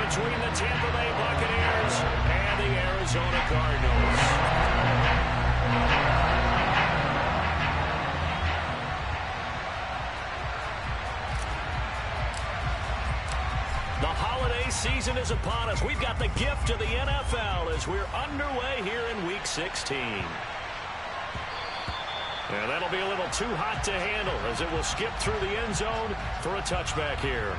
between the Tampa Bay Buccaneers and the Arizona Cardinals. The holiday season is upon us. We've got the gift of the NFL as we're underway here in Week 16. And that'll be a little too hot to handle as it will skip through the end zone for a touchback here.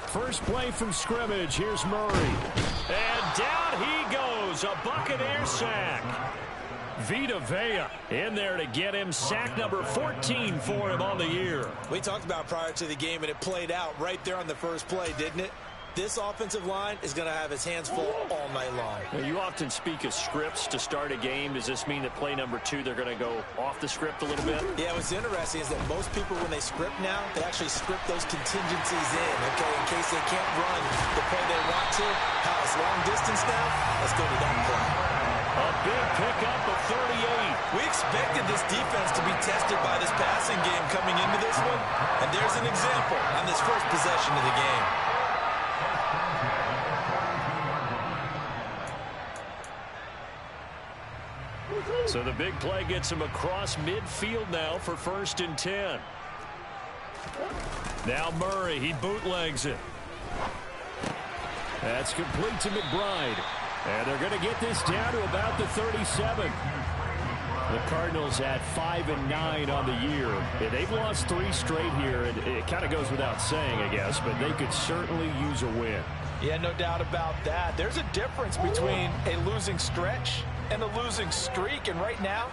First play from scrimmage. Here's Murray. And down he goes. A Buccaneer sack. Vita Vea in there to get him sack number 14 for him on the year. We talked about prior to the game, and it played out right there on the first play, didn't it? This offensive line is going to have his hands full all night long. Now, you often speak of scripts to start a game. Does this mean that play number 2, they're going to go off the script a little bit? Yeah, what's interesting is that most people, when they script now, they actually script those contingencies in case they can't run the play they want to. How it's long distance now? Let's go to that play. A big pickup of 38. We expected this defense to be tested by this passing game coming into this one, and there's an example on this first possession of the game. So the big play gets him across midfield now for 1st and 10. Now Murray, he bootlegs it. That's complete to McBride. And they're going to get this down to about the 37. The Cardinals at 5-9 on the year. And they've lost 3 straight here. And it kind of goes without saying, I guess, but they could certainly use a win. Yeah, no doubt about that. There's a difference between a losing stretch and a losing streak, and right now,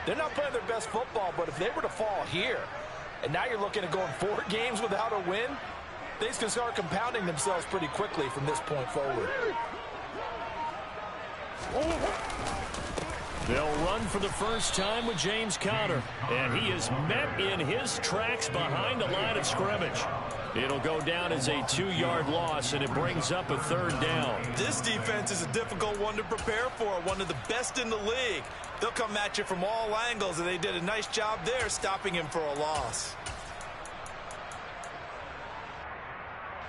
they're not playing their best football, but if they were to fall here, and now you're looking at going 4 games without a win, things can start compounding themselves pretty quickly from this point forward. They'll run for the first time with James Conner, and he is met in his tracks behind the line of scrimmage. It'll go down as a 2-yard loss, and it brings up a 3rd down. This defense is a difficult one to prepare for, one of the best in the league. They'll come at you from all angles, and they did a nice job there stopping him for a loss.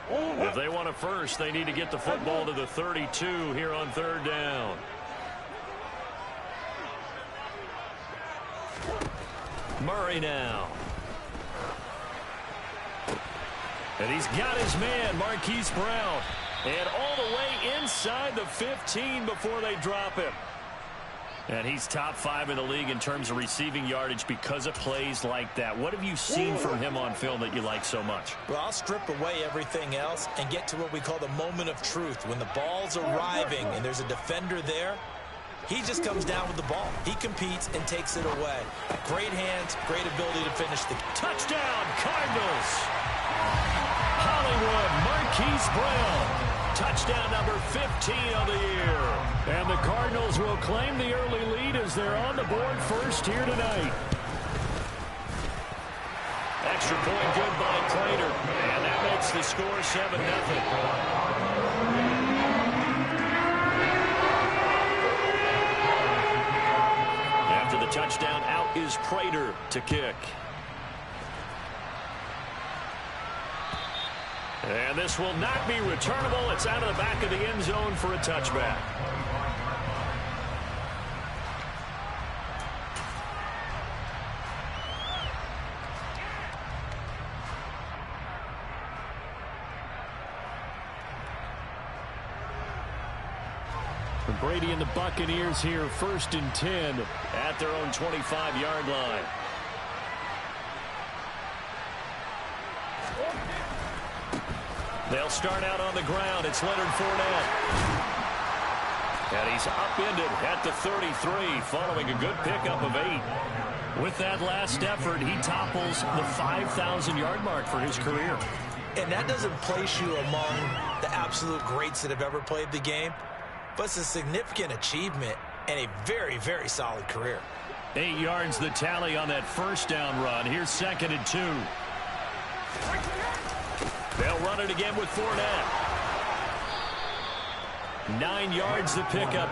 If they want a first, they need to get the football to the 32 here on 3rd down. Murray now. And he's got his man, Marquise Brown. And all the way inside the 15 before they drop him. And he's top 5 in the league in terms of receiving yardage because of plays like that. What have you seen from him on film that you like so much? Well, I'll strip away everything else and get to what we call the moment of truth. When the ball's arriving and there's a defender there, he just comes down with the ball. He competes and takes it away. Great hands, great ability to finish the game. Touchdown, Cardinals! Hollywood, Marquise Brown. Touchdown number 15 of the year. And the Cardinals will claim the early lead as they're on the board first here tonight. Extra point good by Prater. And that makes the score 7-0. After the touchdown, out is Prater to kick. And this will not be returnable. It's out of the back of the end zone for a touchback. Brady and the Buccaneers here, 1st and 10 at their own 25-yard line. They'll start out on the ground. It's Leonard Fournette. And he's upended at the 33 following a good pickup of 8. With that last effort, he topples the 5,000-yard mark for his career. And that doesn't place you among the absolute greats that have ever played the game, but it's a significant achievement and a very, very solid career. 8 yards the tally on that first down run. Here's 2nd and 2. They'll run it again with Fournette. 9 yards the pickup.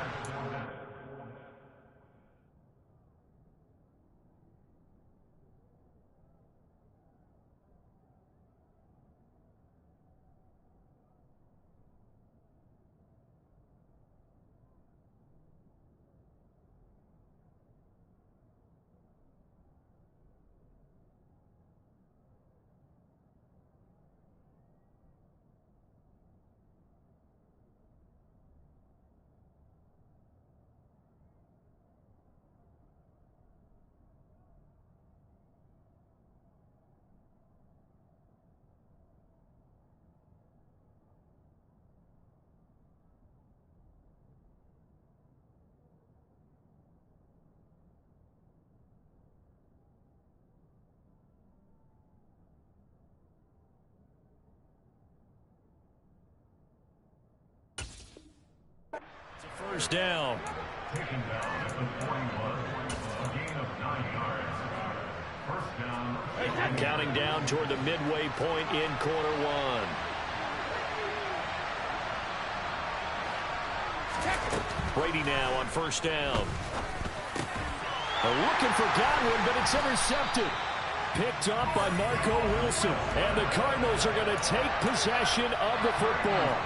First down. Taken down at the 41. A gain of 9 yards. First down. Counting down toward the midway point in quarter one. Brady now on first down. They're looking for Godwin, but it's intercepted. Picked up by Marco Wilson. And the Cardinals are going to take possession of the football.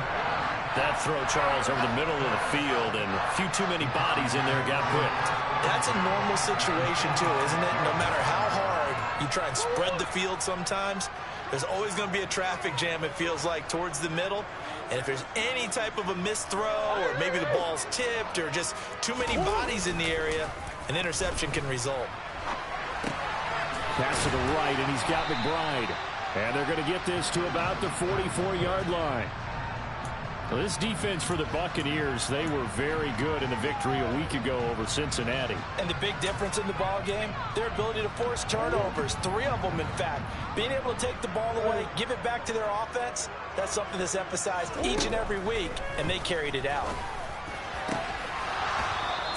That throw, Charles, over the middle of the field, and a few too many bodies in there got picked. That's a normal situation, too, isn't it? No matter how hard you try and spread the field sometimes, there's always going to be a traffic jam, it feels like, towards the middle. And if there's any type of a missed throw, or maybe the ball's tipped, or just too many bodies in the area, an interception can result. Pass to the right, and he's got McBride. And they're going to get this to about the 44-yard line. Well, this defense for the Buccaneers, they were very good in the victory a week ago over Cincinnati. And the big difference in the ball game, their ability to force turnovers, 3 of them, in fact. Being able to take the ball away, give it back to their offense, that's something that's emphasized each and every week, and they carried it out.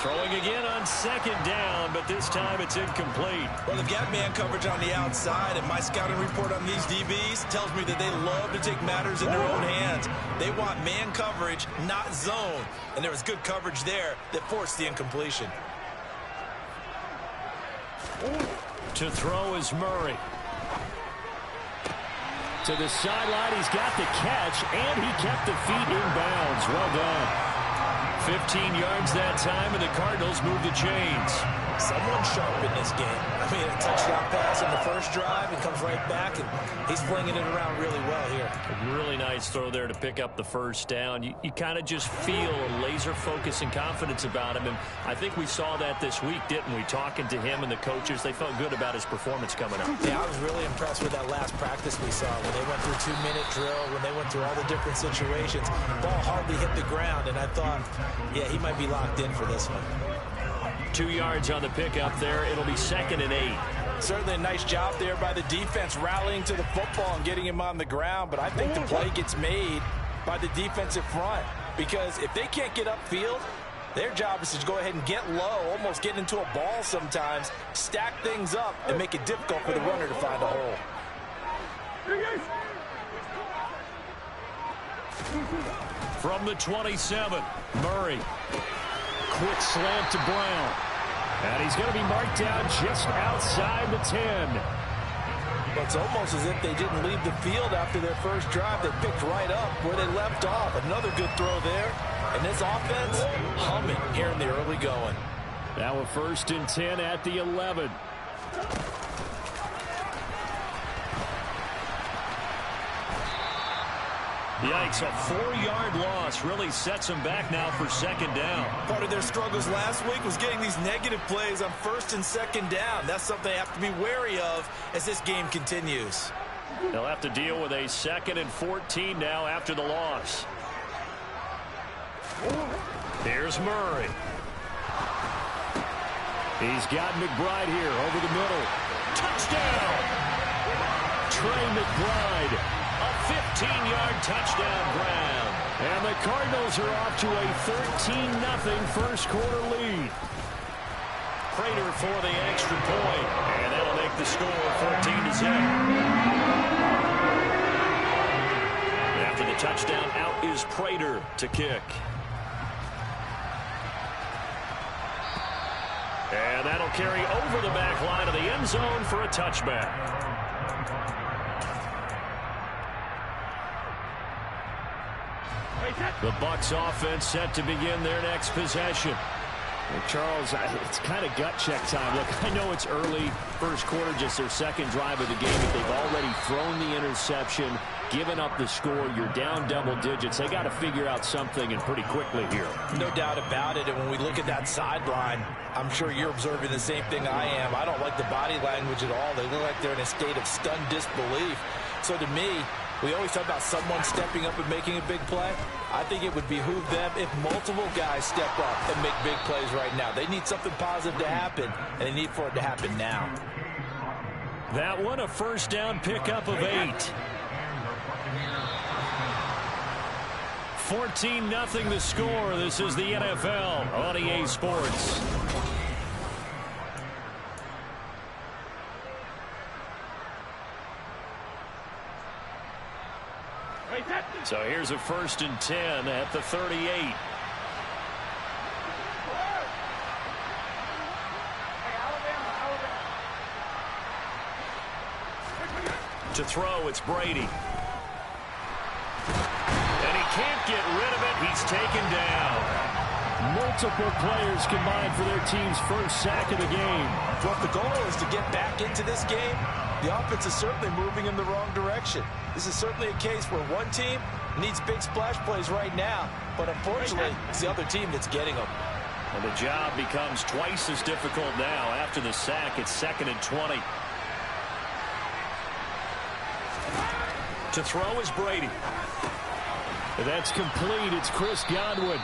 Throwing again on second down, but this time it's incomplete. Well, they've got man coverage on the outside, and my scouting report on these DBs tells me that they love to take matters in their own hands. They want man coverage, not zone. And there was good coverage there that forced the incompletion. To throw is Murray. To the sideline, he's got the catch, and he kept the feet in bounds. Well done. 15 yards that time, and the Cardinals move the chains. Someone sharp in this game. I mean, a touchdown pass on the first drive and comes right back, and he's flinging it around really well here. A really nice throw there to pick up the first down. You kind of just feel a laser focus and confidence about him, and I think we saw that this week, didn't we? Talking to him and the coaches, they felt good about his performance coming up. Yeah, I was really impressed with that last practice we saw when they went through 2-minute drill, when they went through all the different situations. Ball hardly hit the ground, and I thought, yeah, he might be locked in for this one. 2 yards on the pickup there. It'll be 2nd and 8. Certainly a nice job there by the defense rallying to the football and getting him on the ground, but I think the play gets made by the defensive front, because if they can't get upfield, their job is to go ahead and get low, almost get into a ball sometimes, stack things up, and make it difficult for the runner to find a hole. From the 27, Murray. Quick slant to Brown. And he's going to be marked down just outside the 10. But it's almost as if they didn't leave the field after their first drive. They picked right up where they left off. Another good throw there. And this offense humming here in the early going. Now a 1st and 10 at the 11. Yikes, a 4-yard loss really sets them back now for 2nd down. Part of their struggles last week was getting these negative plays on 1st and 2nd down. That's something they have to be wary of as this game continues. They'll have to deal with a 2nd and 14 now after the loss. Here's Murray. He's got McBride here over the middle. Touchdown! Trey McBride. A 15-yard touchdown ground. And the Cardinals are off to a 13-0 first quarter lead. Prater for the extra point. And that'll make the score 14-0. After the touchdown, out is Prater to kick. And that'll carry over the back line of the end zone for a touchback. The Bucs offense set to begin their next possession. Well, Charles, it's kind of gut check time. Look, I know it's early, first quarter, just their second drive of the game, but they've already thrown the interception, given up the score. You're down double digits. They got to figure out something, and pretty quickly here. No doubt about it. And when we look at that sideline, I'm sure you're observing the same thing I am. I don't like the body language at all. They look like they're in a state of stunned disbelief. So to me, we always talk about someone stepping up and making a big play. I think it would behoove them if multiple guys step up and make big plays right now. They need something positive to happen, and they need for it to happen now. That one, a first down pickup of 8. 14-0 the score. This is the NFL on EA Sports. So here's a 1st and 10 at the 38. To throw, it's Brady. And he can't get rid of it. He's taken down. Multiple players combined for their team's first sack of the game. Well, if the goal is to get back into this game, the offense is certainly moving in the wrong direction. This is certainly a case where one team needs big splash plays right now, but unfortunately, it's the other team that's getting them. And the job becomes twice as difficult now. After the sack, it's 2nd and 20. To throw is Brady. That's complete. It's Chris Godwin.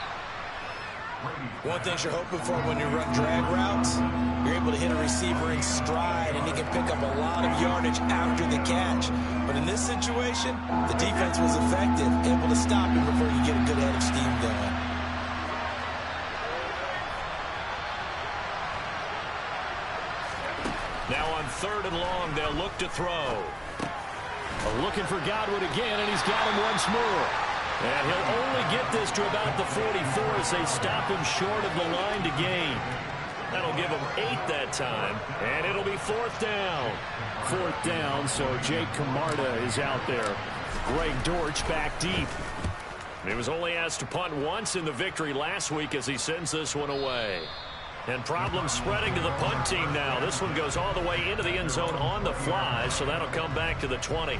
One thing you're hoping for when you run drag routes, you're able to hit a receiver in stride, and he can pick up a lot of yardage after the catch. But in this situation, the defense was effective, able to stop him before you get a good head of steam going. Now on 3rd and long, they'll look to throw. Looking for Godwin again, and he's got him once more. And he'll only get this to about the 44 as they stop him short of the line to gain. That'll give him 8 that time, and it'll be 4th down. 4th down, so Jake Camarda is out there. Greg Dortch back deep. He was only asked to punt once in the victory last week as he sends this one away. And problems spreading to the punt team now. This one goes all the way into the end zone on the fly, so that'll come back to the 20.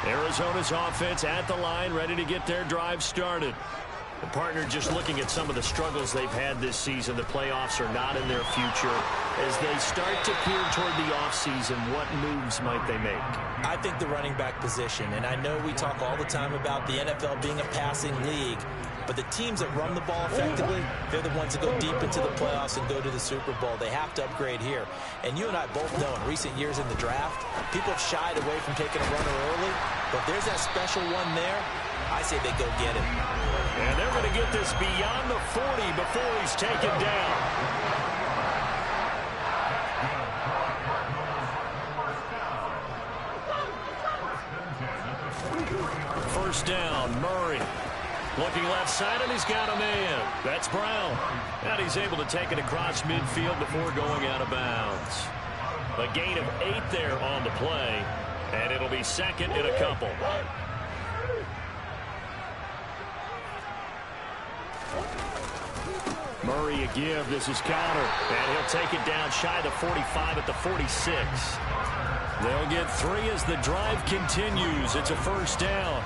Arizona's offense at the line, ready to get their drive started. The partner just looking at some of the struggles they've had this season. The playoffs are not in their future. As they start to peer toward the offseason, what moves might they make? I think the running back position, and I know we talk all the time about the NFL being a passing league, but the teams that run the ball effectively, they're the ones that go deep into the playoffs and go to the Super Bowl. They have to upgrade here. And you and I both know in recent years in the draft, people have shied away from taking a runner early, but if there's that special one there, I say they go get him. And they're going to get this beyond the 40 before he's taken down. First down, Murray. Looking left side, and he's got a man. That's Brown. And he's able to take it across midfield before going out of bounds. A gain of 8 there on the play, and it'll be 2nd and a couple. Murray a give. This is counter. And he'll take it down shy of the 45 at the 46. They'll get 3 as the drive continues. It's a first down.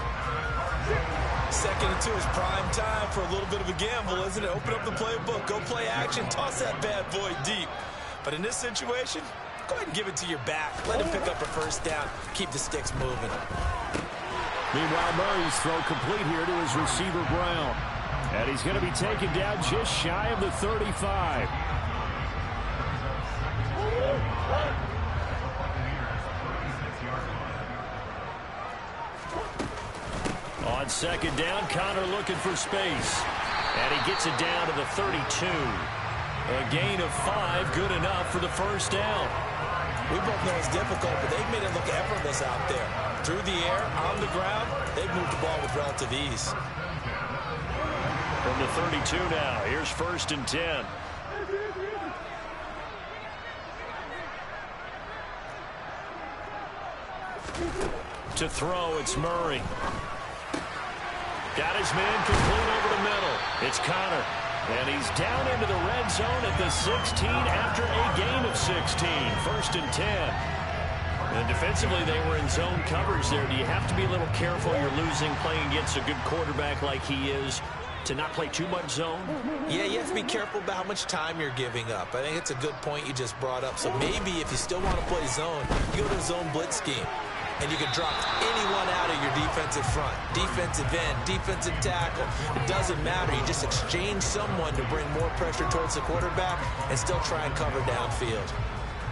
2nd and 2 is prime time for a little bit of a gamble, isn't it? Open up the playbook, go play action, toss that bad boy deep. But in this situation, go ahead and give it to your back. Let him pick up a first down. Keep the sticks moving. Meanwhile, Murray's throw complete here to his receiver, Brown. And he's going to be taken down just shy of the 35. second down, Connor looking for space. And he gets it down to the 32. A gain of 5, good enough for the first down. We both know it's difficult, but they've made it look effortless out there. Through the air, on the ground, they've moved the ball with relative ease. From the 32 now, here's 1st and 10. To throw, it's Murray. Got his man complete over the middle. It's Connor. And he's down into the red zone at the 16 after a gain of 16. 1st and 10. And defensively, they were in zone coverage there. Do you have to be a little careful? You're losing playing against a good quarterback like he is to not play too much zone? Yeah, you have to be careful about how much time you're giving up. I think it's a good point you just brought up. So maybe if you still want to play zone, you go to a zone blitz scheme. And you can drop anyone out of your defensive front. Defensive end, defensive tackle. It doesn't matter. You just exchange someone to bring more pressure towards the quarterback and still try and cover downfield.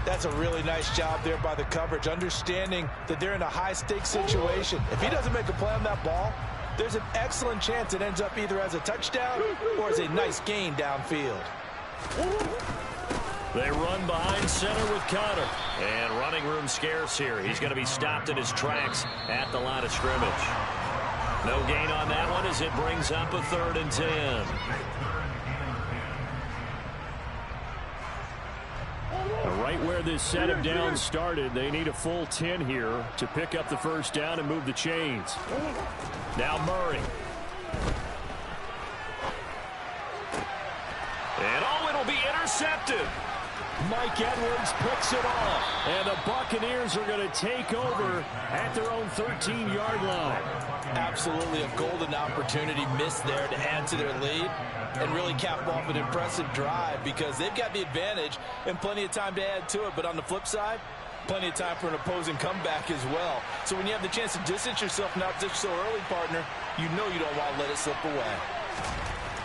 That's a really nice job there by the coverage, understanding that they're in a high-stakes situation. If he doesn't make a play on that ball, there's an excellent chance it ends up either as a touchdown or as a nice gain downfield. They run behind center with Connor. And running room scarce here. He's going to be stopped in his tracks at the line of scrimmage. No gain on that one as it brings up a 3rd and 10. Right where this set of downs started, they need a full 10 here to pick up the first down and move the chains. Now Murray. And it'll be intercepted. Mike Edwards picks it off. And the Buccaneers are going to take over at their own 13-yard line. Absolutely a golden opportunity missed there to add to their lead and really cap off an impressive drive because they've got the advantage and plenty of time to add to it. But on the flip side, plenty of time for an opposing comeback as well. So when you have the chance to distance yourself not just so early, partner, you know you don't want to let it slip away.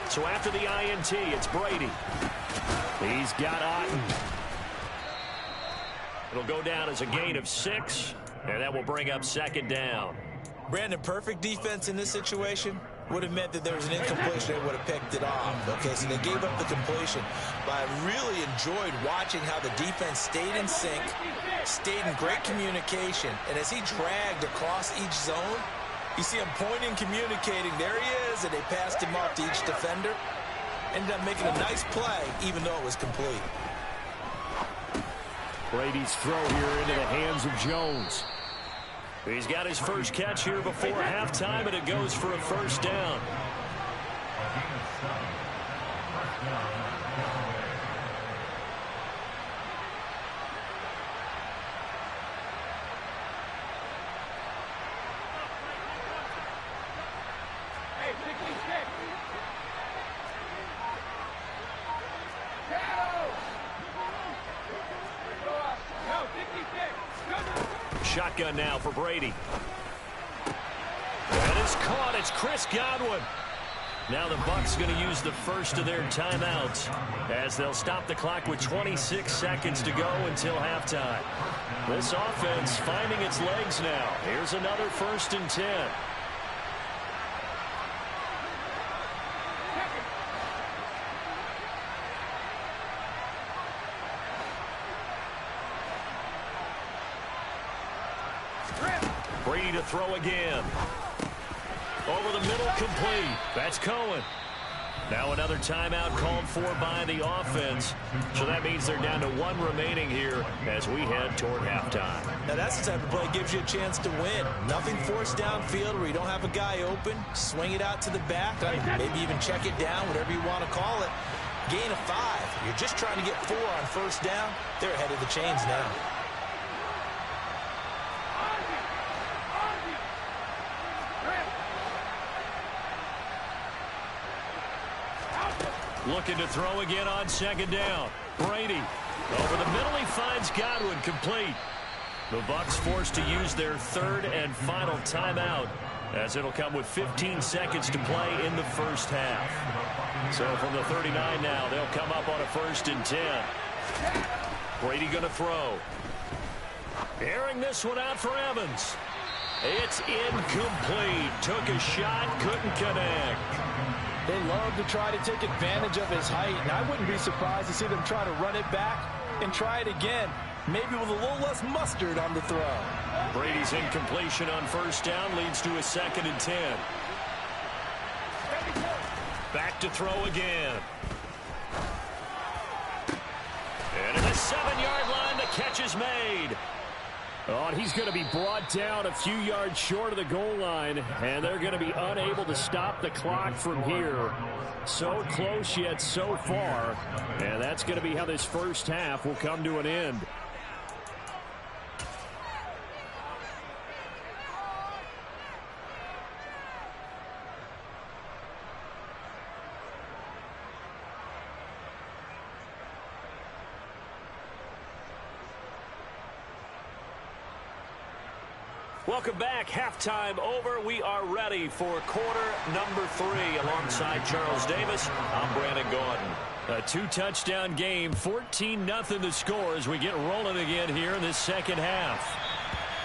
So after the INT, it's Brady. He's got Otten. It'll go down as a gain of 6, and that will bring up 2nd down. Brandon, perfect defense in this situation would have meant that there was an incompletion. They would have picked it off. Okay, so they gave up the completion. But I really enjoyed watching how the defense stayed in sync, stayed in great communication, and as he dragged across each zone, you see him pointing, communicating. There he is, and they passed him off to each defender. Ended up making a nice play, even though it was complete. Brady's throw here into the hands of Jones. He's got his first catch here before halftime, and it goes for a first down. Shotgun now for Brady. That is caught. It's Chris Godwin. Now the Bucs going to use the first of their timeouts as they'll stop the clock with 26 seconds to go until halftime. This offense finding its legs now. Here's another 1st and 10. Brady to throw again. Over the middle, complete. That's Cohen. Now another timeout called for by the offense. So that means they're down to 1 remaining here as we head toward halftime. Now that's the type of play that gives you a chance to win. Nothing forced downfield where you don't have a guy open. Swing it out to the back. Maybe even check it down, whatever you want to call it. Gain of 5. You're just trying to get 4 on first down. They're ahead of the chains now. Looking to throw again on 2nd down. Brady. Over the middle, he finds Godwin, complete. The Bucs forced to use their 3rd and final timeout as it'll come with 15 seconds to play in the first half. So from the 39 now, they'll come up on a 1st and 10. Brady going to throw. Airing this one out for Evans. It's incomplete. Took a shot, couldn't connect. They love to try to take advantage of his height, and I wouldn't be surprised to see them try to run it back and try it again, maybe with a little less mustard on the throw. Brady's incompletion on first down leads to a 2nd and 10. Back to throw again. And at the 7-yard line, the catch is made. Oh, and he's going to be brought down a few yards short of the goal line, and they're going to be unable to stop the clock from here. So close yet so far, and that's going to be how this first half will come to an end. Welcome back. Halftime over. We are ready for quarter number 3. Alongside Charles Davis, I'm Brandon Gaudin. A 2-touchdown game, 14-0 the score as we get rolling again here in this second half.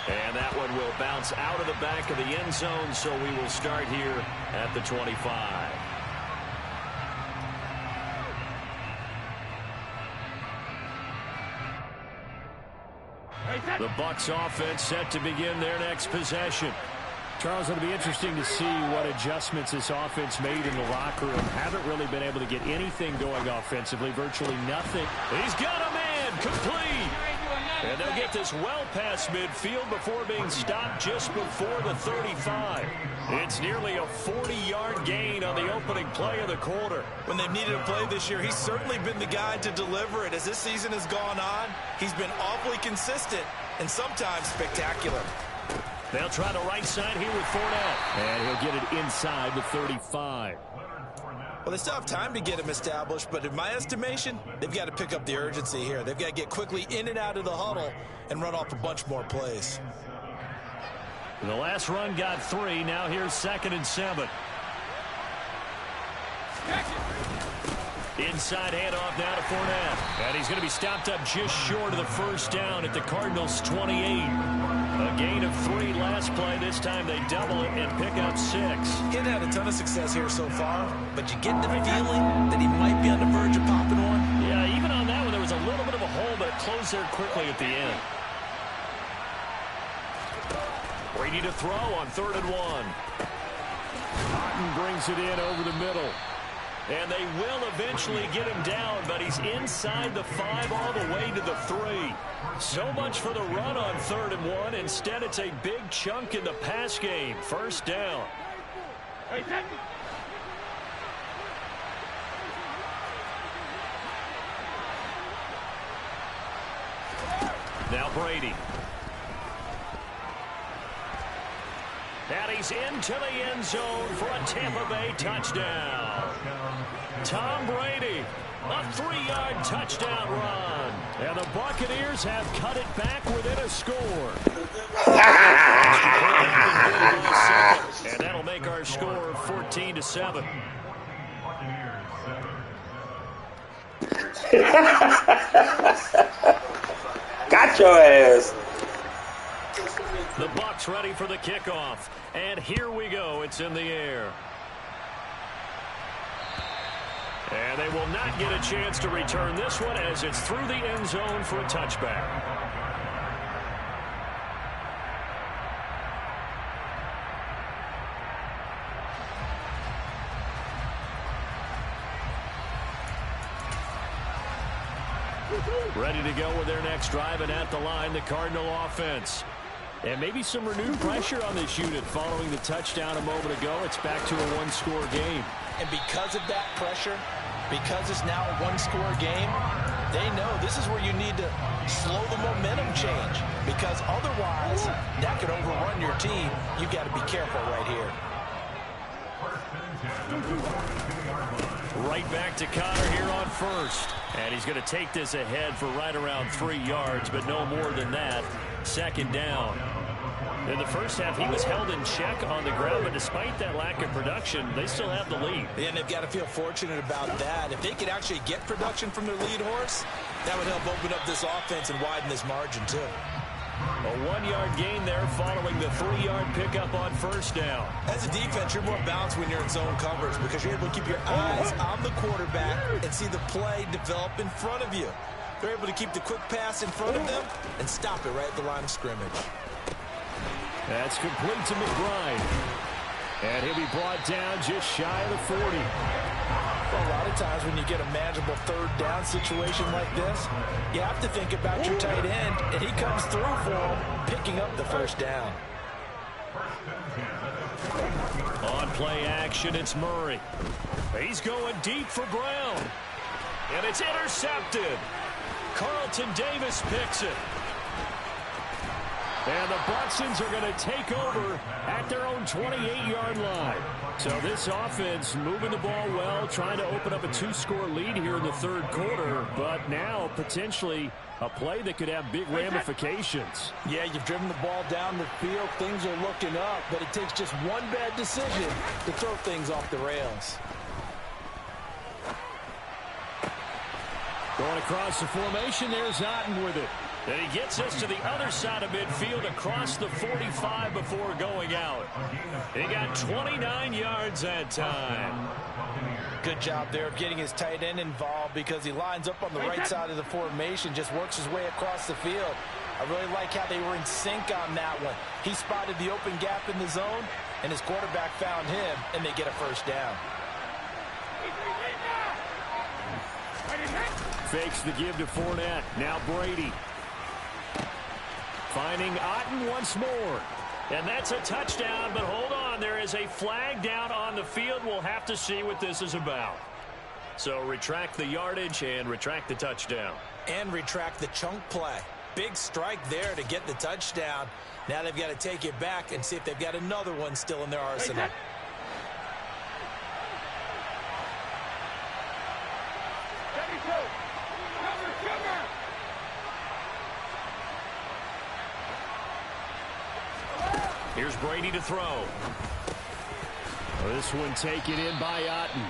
And that one will bounce out of the back of the end zone, so we will start here at the 25. The Bucs offense set to begin their next possession. Charles, it'll be interesting to see what adjustments this offense made in the locker room. Haven't really been able to get anything going offensively, virtually nothing. He's got a man, complete. And they'll get this well past midfield before being stopped just before the 35. It's nearly a 40-yard gain on the opening play of the quarter. When they've needed a play this year, he's certainly been the guy to deliver it. As this season has gone on, he's been awfully consistent and sometimes spectacular. They'll try the right side here with Fournette. And he'll get it inside the 35. Well, they still have time to get him established, but in my estimation, they've got to pick up the urgency here. They've got to get quickly in and out of the huddle and run off a bunch more plays. The last run got 3. Now here's 2nd and 7. Inside handoff now to Fournette. And he's going to be stopped up just short of the first down at the Cardinals' 28. A gain of 3 last play. This time they double it and pick up 6. He hasn't had a ton of success here so far, but you get the feeling that he might be on the verge of popping one. Yeah, even on that one, there was a little bit of a hole, but it closed there quickly at the end. Brady to throw on 3rd and 1. Cotton brings it in over the middle. And they will eventually get him down, but he's inside the 5 all the way to the 3. So much for the run on 3rd and 1. Instead, it's a big chunk in the pass game. First down. Now Brady. And he's into the end zone for a Tampa Bay touchdown. Tom Brady, a 3-yard touchdown run. And the Buccaneers have cut it back within a score. And that'll make our score 14-7. Got your ass. The Bucs ready for the kickoff. And here we go. It's in the air. And they will not get a chance to return this one as it's through the end zone for a touchback. Ready to go with their next drive, and at the line, the Cardinal offense. And maybe some renewed pressure on this unit following the touchdown a moment ago. It's back to a 1-score game. And because of that pressure, because it's now a 1-score game, they know this is where you need to slow the momentum change. Because otherwise, that could overrun your team. You've got to be careful right here. Right back to Connor here on first. And he's going to take this ahead for right around 3 yards, but no more than that. 2nd down. In the first half, he was held in check on the ground, but despite that lack of production, they still have the lead. And they've got to feel fortunate about that. If they could actually get production from their lead horse, that would help open up this offense and widen this margin too. A 1-yard gain there following the 3-yard pickup on first down. As a defense, you're more balanced when you're in zone coverage because you're able to keep your eyes on the quarterback and see the play develop in front of you. They're able to keep the quick pass in front of them and stop it right at the line of scrimmage. That's complete to McBride. And he'll be brought down just shy of the 40. Well, a lot of times when you get a manageable third down situation like this, you have to think about your tight end, and he comes through for him, picking up the first down. On play action, it's Murray. He's going deep for Brown. And it's intercepted. Carlton Davis picks it. And the Bucsons are going to take over at their own 28-yard line. So this offense moving the ball well, trying to open up a 2-score lead here in the third quarter, but now potentially a play that could have big ramifications. Yeah, you've driven the ball down the field. Things are looking up, but it takes just one bad decision to throw things off the rails. Going across the formation, there's Otten with it. And he gets us to the other side of midfield across the 45 before going out. He got 29 yards that time. Good job there of getting his tight end involved because he lines up on the right side of the formation, just works his way across the field. I really like how they were in sync on that one. He spotted the open gap in the zone, and his quarterback found him, and they get a first down. Fakes the give to Fournette. Now Brady. Finding Otten once more. And that's a touchdown, but hold on. There is a flag down on the field. We'll have to see what this is about. So retract the yardage and retract the touchdown. And retract the chunk play. Big strike there to get the touchdown. Now they've got to take it back and see if they've got another one still in their arsenal. Here's Brady to throw. This one taken in by Otten.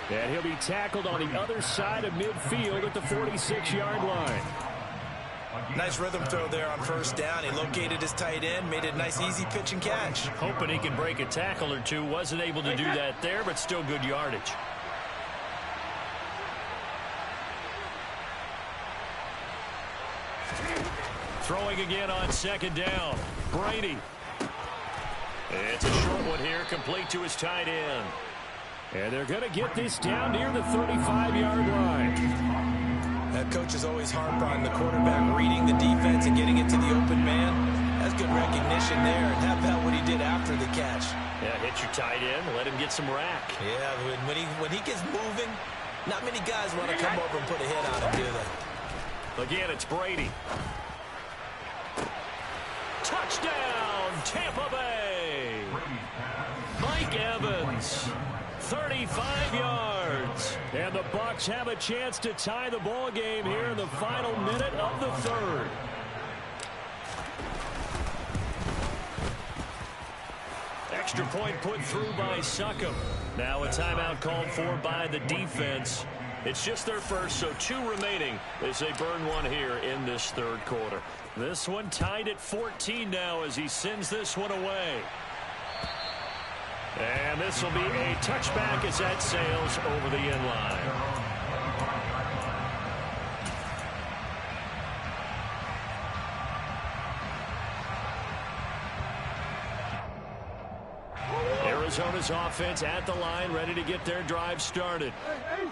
And he'll be tackled on the other side of midfield at the 46-yard line. Nice rhythm throw there on first down. He located his tight end, made it a nice easy pitch and catch. Hoping he can break a tackle or two. Wasn't able to do that there, but still good yardage. Throwing again on second down. Brady. It's a short one here, complete to his tight end. And they're going to get this down near the 35-yard line. That coach is always harp on the quarterback reading the defense and getting it to the open man. That's good recognition there, and how about what he did after the catch? Yeah, hit your tight end, let him get some rack. Yeah, when he gets moving, not many guys want to come over and put a hit on him, do they? Again, it's Brady. Touchdown, Tampa Bay. Mike Evans, 35 yards. And the Bucs have a chance to tie the ball game here in the final minute of the third. Extra point put through by Succop. Now a timeout called for by the defense. It's just their first, so 2 remaining as they burn one here in this third quarter. This one tied at 14 now as he sends this one away. And this will be a touchback as that sails over the end line. Arizona's offense at the line, ready to get their drive started.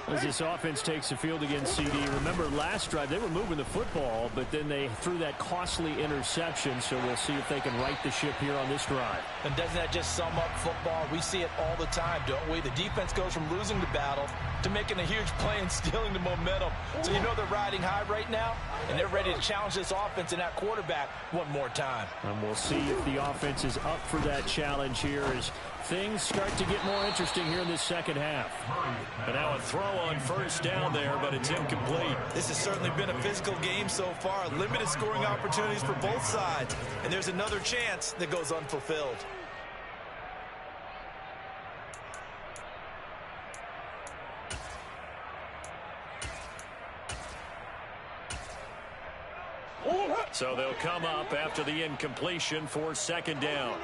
As this offense takes the field against CD, remember last drive they were moving the football, but then they threw that costly interception, so we'll see if they can right the ship here on this drive. And doesn't that just sum up football? We see it all the time, don't we? The defense goes from losing the battle to making a huge play and stealing the momentum. So you know they're riding high right now, and they're ready to challenge this offense and that quarterback one more time. And we'll see if the offense is up for that challenge here as things start to get more interesting here in this second half. And now a throw on first down there, but it's incomplete. This has certainly been a physical game so far. Limited scoring opportunities for both sides. And there's another chance that goes unfulfilled. So they'll come up after the incompletion for second down.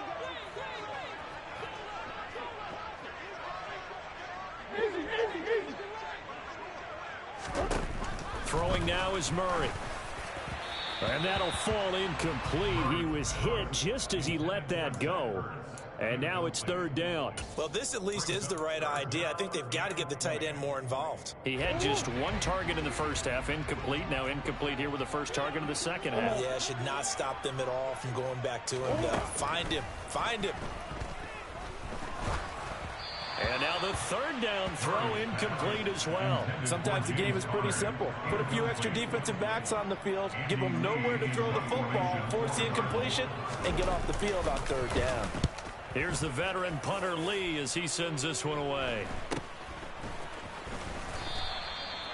Throwing now is Murray. And that'll fall incomplete. He was hit just as he let that go. And now it's third down. Well, this at least is the right idea. I think they've got to get the tight end more involved. He had just one target in the first half, incomplete. Now incomplete here with the first target in the second half. Yeah, should not stop them at all from going back to him, though. Find him. Find him. And now the third down throw incomplete as well. Sometimes the game is pretty simple. Put a few extra defensive backs on the field, give them nowhere to throw the football, force the incompletion, and get off the field on third down. Here's the veteran punter Lee as he sends this one away.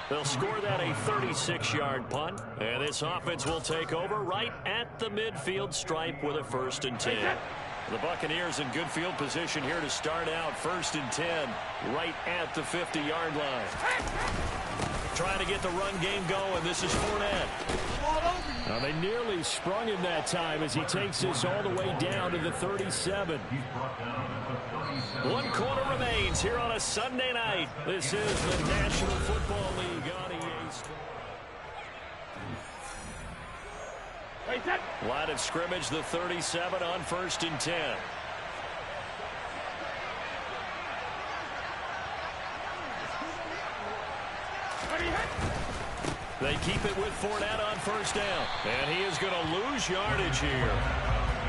They'll score that a 36-yard punt, and this offense will take over right at the midfield stripe with a 1st and 10. The Buccaneers in good field position here to start out 1st and 10 right at the 50-yard line. Trying to get the run game going. This is Fournette. Now they nearly sprung him that time as he takes this all the way down to the 37. 1 quarter remains here on a Sunday night. This is the National Football League on EA Sports. Line of scrimmage, the 37 on 1st and 10. They keep it with Fournette on 1st down. And he is going to lose yardage here.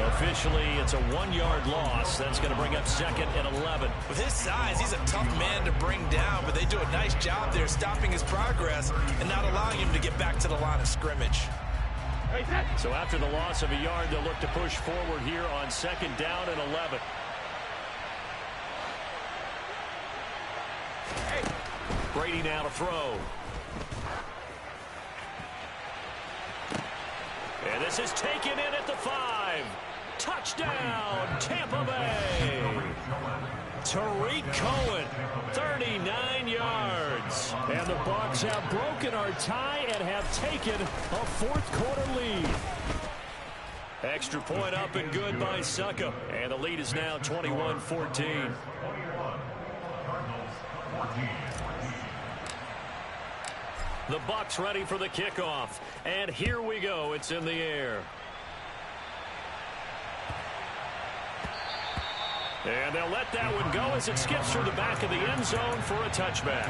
Officially, it's a 1-yard loss. That's going to bring up 2nd and 11. With his size, he's a tough man to bring down, but they do a nice job there stopping his progress and not allowing him to get back to the line of scrimmage. So after the loss of a yard, they'll look to push forward here on 2nd down and 11. Brady now to throw. And this is taken in at the 5. Touchdown, Tampa Bay. Tariq Cohen, 39 yards. And the Bucs have broken our tie and have taken a 4th quarter lead. Extra point up and good by Succop. And the lead is now 21-14. The Bucs ready for the kickoff. And here we go. It's in the air. And they'll let that one go as it skips through the back of the end zone for a touchback.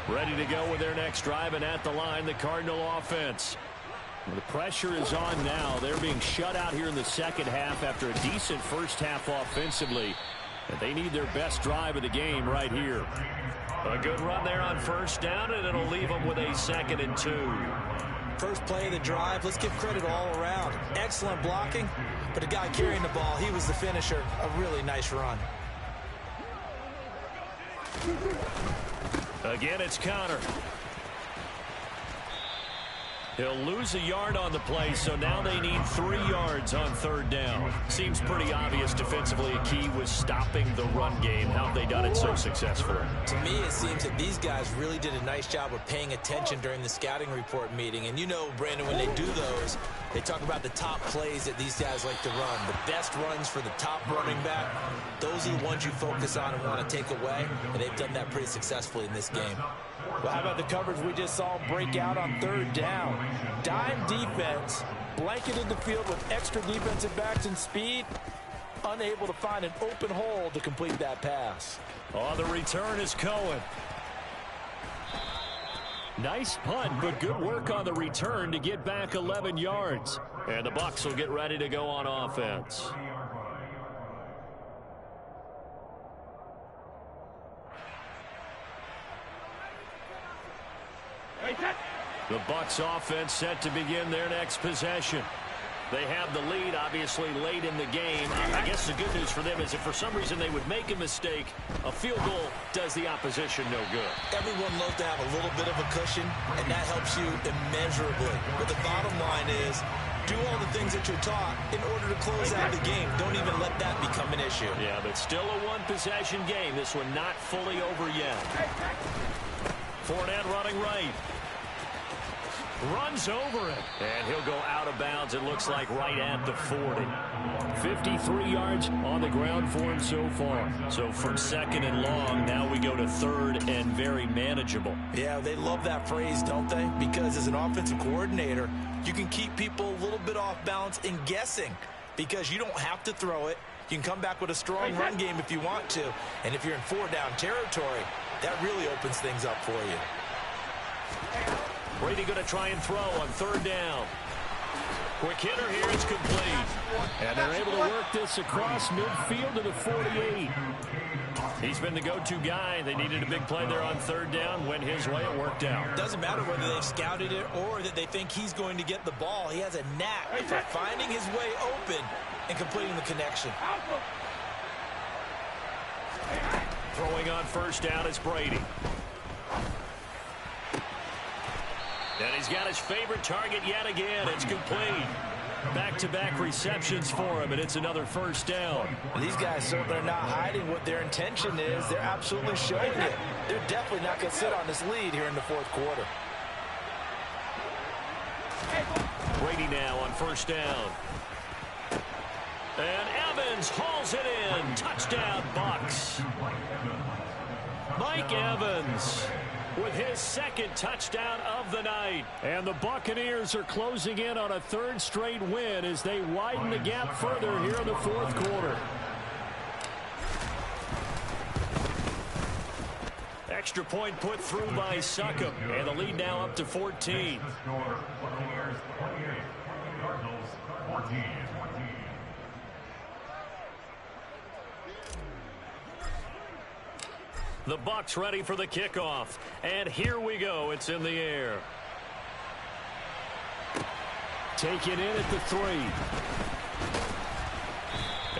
Ready to go with their next drive, and at the line, the Cardinal offense. The pressure is on now. They're being shut out here in the second half after a decent first half offensively. And they need their best drive of the game right here. A good run there on 1st down, and it'll leave them with a 2nd and 2. First play of the drive, let's give credit all around. Excellent blocking, but the guy carrying the ball, he was the finisher. A really nice run. Again, it's Conner. He'll lose a yard on the play, so now they need 3 yards on 3rd down. Seems pretty obvious defensively a key was stopping the run game. How have they done it so successfully? To me, it seems that these guys really did a nice job of paying attention during the scouting report meeting. And you know, Brandon, when they do those, they talk about the top plays that these guys like to run. The best runs for the top running back, those are the ones you focus on and want to take away. And they've done that pretty successfully in this game. Well, how about the coverage we just saw break out on 3rd down? Dime defense, blanketed the field with extra defensive backs and speed, unable to find an open hole to complete that pass. On the return is Cohen. Nice punt, but good work on the return to get back 11 yards. And the Bucs will get ready to go on offense. The Bucs offense set to begin their next possession. They have the lead, obviously, late in the game. I guess the good news for them is if for some reason they would make a mistake, a field goal does the opposition no good. Everyone loves to have a little bit of a cushion, and that helps you immeasurably. But the bottom line is Do all the things that you're taught in order to close out the game. Don't even let that become an issue. Yeah, but still a one-possession game. This one not fully over yet. Fournette running right. Runs over it. And he'll go out of bounds, it looks like, right at the 40. 53 yards on the ground for him so far. So from second and long, now we go to third and very manageable. Yeah, they love that phrase, don't they? Because as an offensive coordinator, you can keep people a little bit off balance in guessing because you don't have to throw it. You can come back with a strong run game if you want to. And if you're in four-down territory, that really opens things up for you. Brady going to try and throw on third down. Quick hitter here, it's complete. And they're able to work this across midfield to the 48. He's been the go-to guy. They needed a big play there on third down. Went his way, it worked out. Doesn't matter whether they've scouted it or that they think he's going to get the ball. He has a knack for finding his way open and completing the connection. Throwing on first down is Brady. And he's got his favorite target yet again. It's complete. Back-to-back receptions for him, and it's another first down. These guys certainly are not hiding what their intention is. They're absolutely showing it. They're definitely not going to sit on this lead here in the fourth quarter. Brady now on first down. And Evans hauls it in. Touchdown, Bucs. Mike Evans with his second touchdown of the night. And the Buccaneers are closing in on a third straight win as they widen the gap further here in the fourth quarter. Extra point put through by Succop. And the lead now up to 14. Buccaneers 28, Cardinals 14. The Bucs ready for the kickoff. And here we go. It's in the air. Taken in at the 3.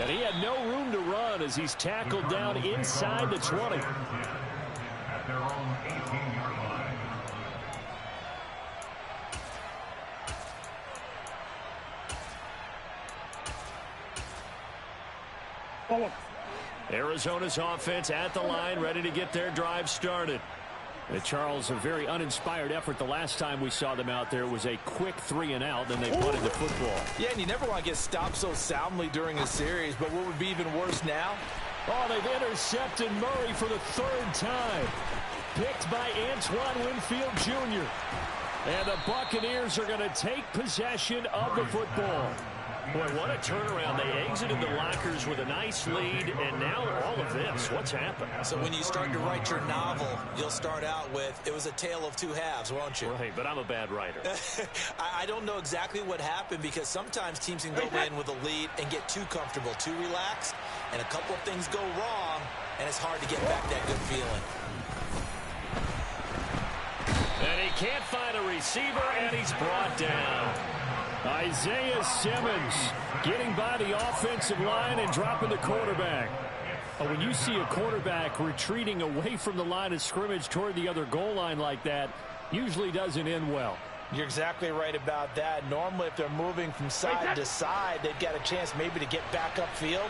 And he had no room to run as he's tackled down inside the 20. At their own 18-yard line. Arizona's offense at the line, ready to get their drive started. Charles, a very uninspired effort. The last time we saw them out there was a quick 3-and-out, then they punted the football. Yeah, and you never want to get stopped so soundly during a series, but what would be even worse now? Oh, they've intercepted Murray for the third time. Picked by Antoine Winfield Jr. And the Buccaneers are going to take possession of the football. Boy, what a turnaround. They exited the lockers with a nice lead, and now all of this. What's happened? So when you start to write your novel, you'll start out with, it was a tale of two halves, won't you? Right, but I'm a bad writer. I don't know exactly what happened because sometimes teams can go in with a lead and get too comfortable, too relaxed, and a couple of things go wrong, and it's hard to get back that good feeling. And he can't find a receiver, and he's brought down. Isaiah Simmons getting by the offensive line and dropping the quarterback. When you see a quarterback retreating away from the line of scrimmage toward the other goal line like that, usually doesn't end well. You're exactly right about that. Normally, if they're moving from side to side, they've got a chance maybe to get back upfield.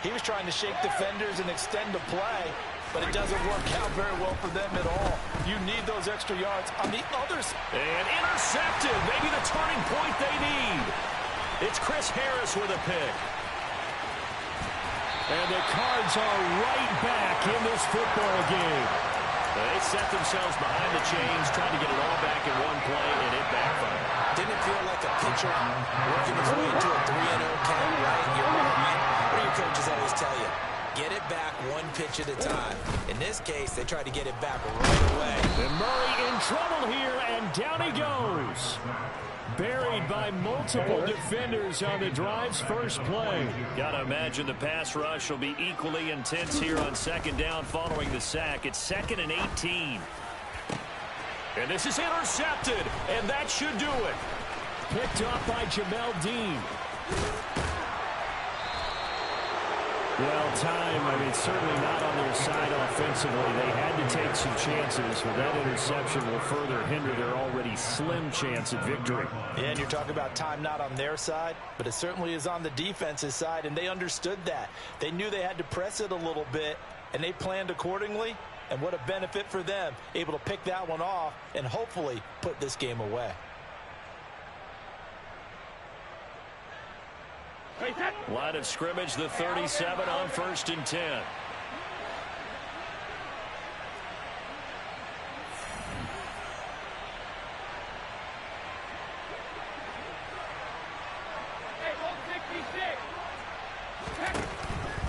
He was trying to shake defenders and extend the play, but it doesn't work out very well for them at all. You need those extra yards on the others. And intercepted. Maybe the turning point they need. It's Chris Harris with a pick. And the Cards are right back in this football game. They set themselves behind the chains, trying to get it all back in one play, and it backfired. Didn't it feel like a pitcher working his way into a 3-0 count, right? What do your coaches always tell you? Get it back one pitch at a time. In this case, they tried to get it back right away. And Murray in trouble here, and down he goes. Buried by multiple defenders on the drive's first play. Got to imagine the pass rush will be equally intense here on second down following the sack. It's 2nd and 18. And this is intercepted, and that should do it. Picked up by Jamel Dean. Well, time, certainly not on their side offensively. They had to take some chances, but that interception will further hinder their already slim chance at victory. Yeah, and you're talking about time not on their side, but it certainly is on the defense's side, and they understood that. They knew they had to press it a little bit, and they planned accordingly, and what a benefit for them, able to pick that one off and hopefully put this game away. Line of scrimmage, the 37 on 1st and 10.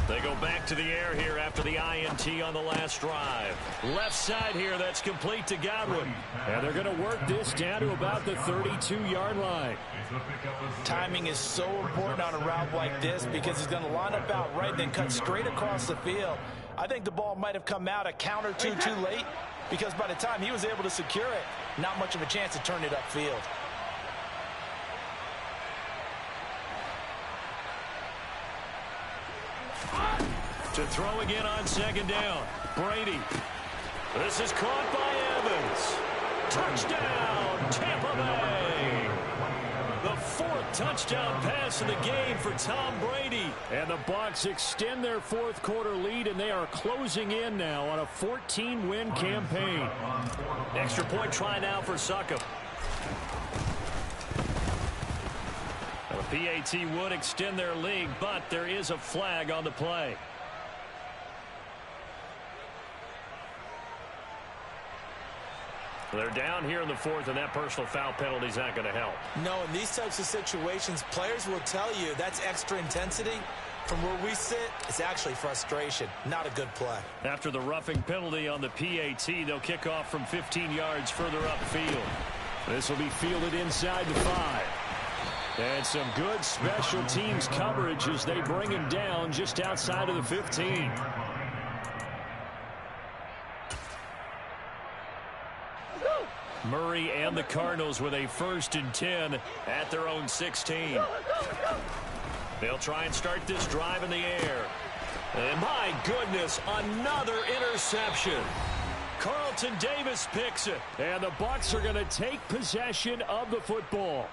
They go back to the air here after the INT on the last drive. Left side here, that's complete to Godwin. And they're going to work this down to about the 32-yard line. Timing is so important on a route like this because he's going to line up out right, then cut straight across the field. I think the ball might have come out a count or two too late because by the time he was able to secure it, not much of a chance to turn it upfield. To throw again on 2nd down. Brady. This is caught by Evans. Touchdown, Tampa Bay. The 4th touchdown pass of the game for Tom Brady. And the Bucs extend their 4th quarter lead, and they are closing in now on a 14-win campaign. Extra point try now for Succop. The PAT would extend their lead, but there is a flag on the play. They're down here in the 4th, and that personal foul penalty is not going to help. No, in these types of situations, players will tell you that's extra intensity. From where we sit, it's actually frustration. Not a good play. After the roughing penalty on the PAT, they'll kick off from 15 yards further upfield. This will be fielded inside the 5. And some good special teams coverage as they bring him down just outside of the 15. Murray and the Cardinals with a 1st and 10 at their own 16. They'll try and start this drive in the air. And my goodness, another interception. Carlton Davis picks it. And the Bucs are going to take possession of the football.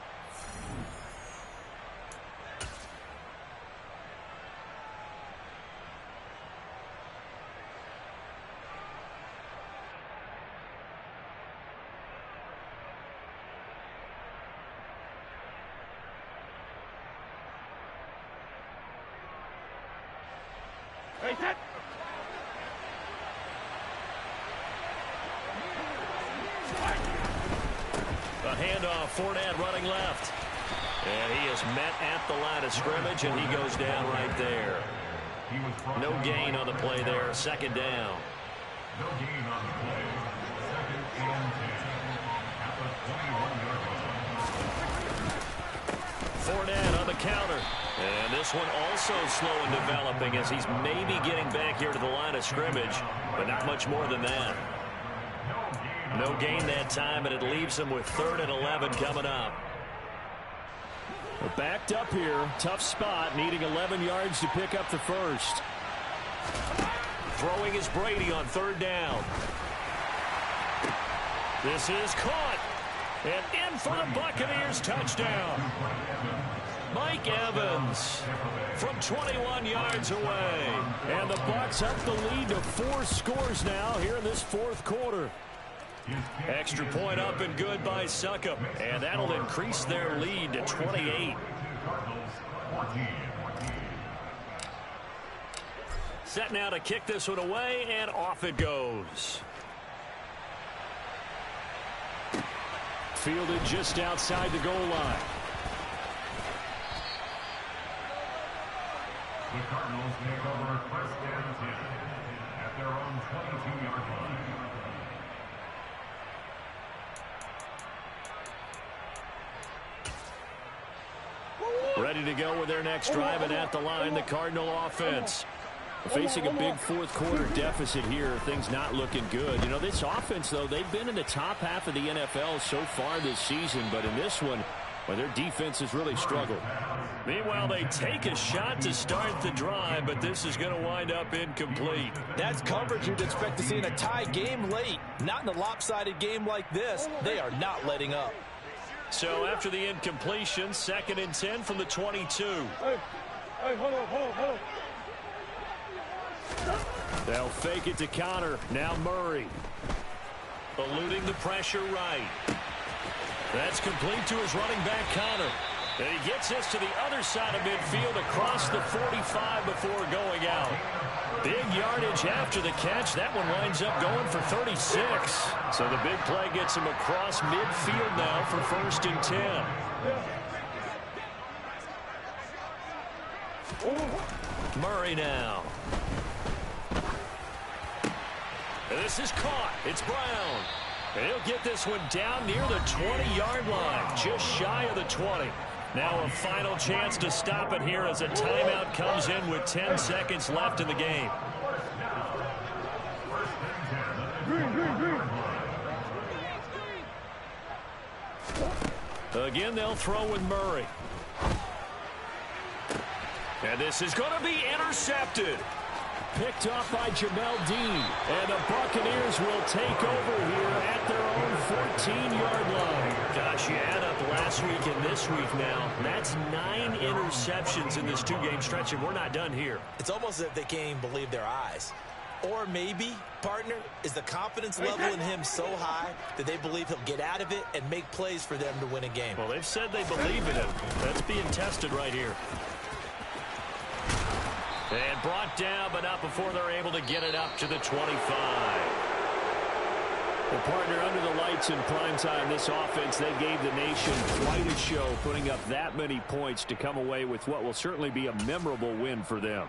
A handoff, Fournette running left. And he is met at the line of scrimmage, and he goes down right there. No gain on the play there, 2nd down. No gain on the play. 2nd and 10 at the 21-yard line. Fournette on the counter. And this one also slow in developing as he's maybe getting back here to the line of scrimmage, but not much more than that. No gain that time, and it leaves him with 3rd and 11 coming up. We're backed up here. Tough spot, needing 11 yards to pick up the 1st. Throwing is Brady on 3rd down. This is caught. And in for the Buccaneers touchdown. Mike Evans from 21 yards away. And the Bucs up the lead to 4 scores now here in this 4th quarter. Extra point up and good by Succop. And that'll increase their lead to 28. Set now to kick this one away, and off it goes. Fielded just outside the goal line. The Cardinals take over 1st and 10 at their own 22-yard line. Ready to go with their next drive, and at the line, the Cardinal offense. Facing a big 4th quarter deficit here, things not looking good. You know, this offense, though, they've been in the top half of the NFL so far this season, but in this one, Well, their defense has really struggled. Meanwhile, they take a shot to start the drive, but this is going to wind up incomplete. That's coverage you'd expect to see in a tie game late. Not in a lopsided game like this. They are not letting up. So after the incompletion, 2nd and 10 from the 22. Hey, hold on. They'll fake it to counter. Now Murray. Eluding the pressure right. That's complete to his running back, Connor. And he gets this to the other side of midfield across the 45 before going out. Big yardage after the catch. That one winds up going for 36. So the big play gets him across midfield now for 1st and 10. Murray now. This is caught. It's Brown. And he'll get this one down near the 20-yard line, just shy of the 20. Now a final chance to stop it here as a timeout comes in with 10 seconds left in the game. Again, they'll throw with Murray. And this is going to be intercepted. Picked off by Jamel Dean. And the Buccaneers will take over here at their own 14-yard line. Gosh, you add up last week and this week now. That's 9 interceptions in this 2-game stretch, and we're not done here. It's almost as if they can't even believe their eyes. Or maybe, partner, is the confidence level in him so high that they believe he'll get out of it and make plays for them to win a game. Well, they've said they believe in him. That's being tested right here. And brought down, but not before they're able to get it up to the 25. The partner under the lights in primetime, this offense, they gave the nation quite a show, putting up that many points to come away with what will certainly be a memorable win for them.